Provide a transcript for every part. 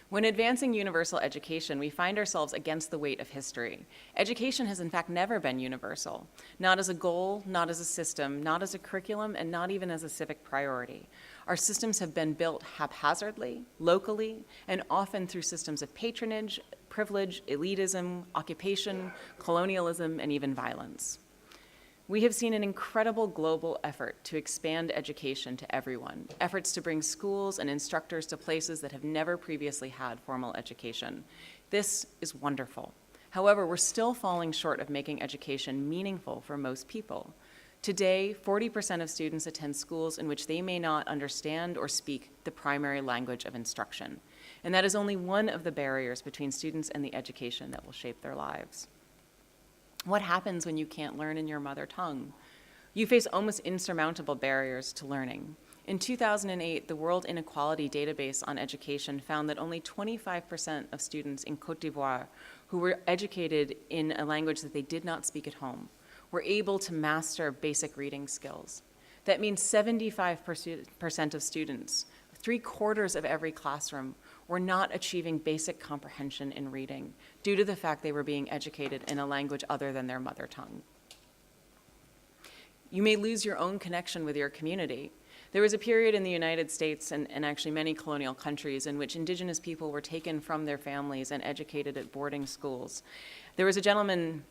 When advancing universal education, we find ourselves against the weight of history. Education has in fact never been universal, not as a goal, not as a system, not as a curriculum, and not even as a civic priority. Our systems have been built haphazardly, locally, and often through systems of patronage, privilege, elitism, occupation, colonialism, and even violence. We have seen an incredible global effort to expand education to everyone, efforts to bring schools and instructors to places that have never previously had formal education. This is wonderful. However, we're still falling short of making education meaningful for most people. Today, 40% of students attend schools in which they may not understand or speak the primary language of instruction. And that is only one of the barriers between students and the education that will shape their lives. What happens when you can't learn in your mother tongue? You face almost insurmountable barriers to learning. In 2008, the World Inequality Database on Education found that only 25% of students in Côte d'Ivoire who were educated in a language that they did not speak at home were able to master basic reading skills. That means 75% of students, 3/4 of every classroom, were not achieving basic comprehension in reading due to the fact they were being educated in a language other than their mother tongue. You may lose your own connection with your community. There was a period in the United States and actually many colonial countries in which indigenous people were taken from their families and educated at boarding schools. There's a gentleman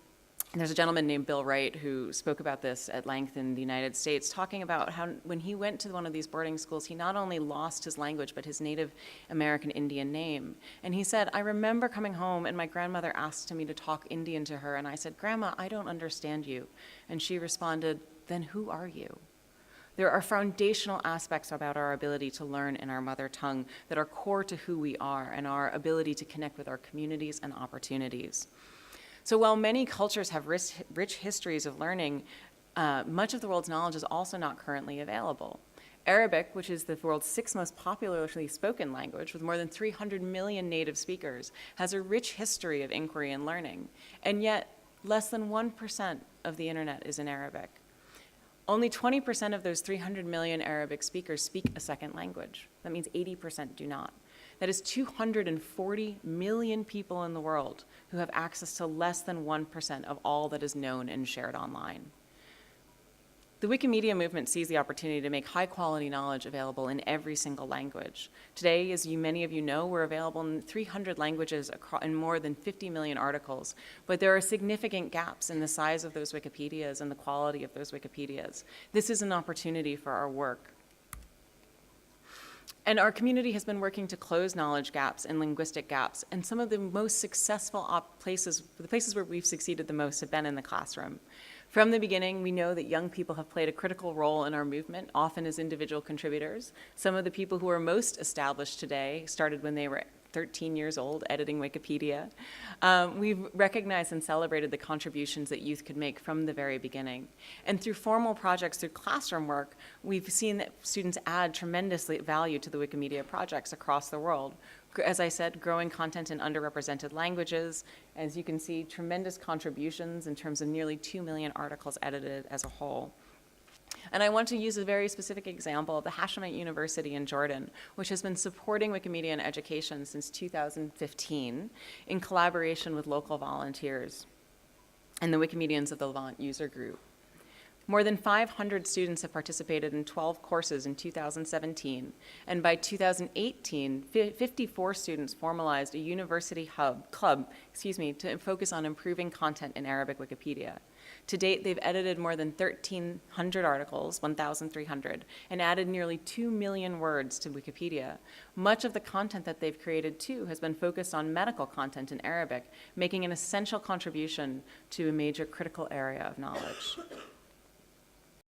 named Bill Wright who spoke about this at length in the United States, talking about how when he went to one of these boarding schools, he not only lost his language, but his Native American Indian name. And he said, I remember coming home and my grandmother asked me to talk Indian to her, and I said, Grandma, I don't understand you. And she responded, then who are you? There are foundational aspects about our ability to learn in our mother tongue that are core to who we are and our ability to connect with our communities and opportunities. So while many cultures have rich histories of learning, much of the world's knowledge is also not currently available. Arabic, which is the world's 6th most popularly spoken language with more than 300 million native speakers, has a rich history of inquiry and learning. And yet, less than 1% of the internet is in Arabic. Only 20% of those 300 million Arabic speakers speak a second language. That means 80% do not. That is 240 million people in the world who have access to less than 1% of all that is known and shared online. The Wikimedia movement sees the opportunity to make high-quality knowledge available in every single language. Today, as many of you know, we're available in 300 languages and more than 50 million articles, but there are significant gaps in the size of those Wikipedias and the quality of those Wikipedias. This is an opportunity for our work. And our community has been working to close knowledge gaps and linguistic gaps, and some of the most successful places, the places where we've succeeded the most have been in the classroom. From the beginning, we know that young people have played a critical role in our movement, often as individual contributors. Some of the people who are most established today started when they were 13 years old, editing Wikipedia. We've recognized and celebrated the contributions that youth could make from the very beginning. And through formal projects, through classroom work, we've seen that students add tremendous value to the Wikimedia projects across the world. As I said, growing content in underrepresented languages. As you can see, tremendous contributions in terms of nearly 2 million articles edited as a whole. And I want to use a very specific example of the Hashemite University in Jordan, which has been supporting Wikimedia in education since 2015 in collaboration with local volunteers and the Wikimedians of the Levant user group. More than 500 students have participated in 12 courses in 2017, and by 2018, 54 students formalized a university club to focus on improving content in Arabic Wikipedia. To date, they've edited more than 1,300 articles, 1,300, and added nearly 2 million words to Wikipedia. Much of the content that they've created, too, has been focused on medical content in Arabic, making an essential contribution to a major critical area of knowledge.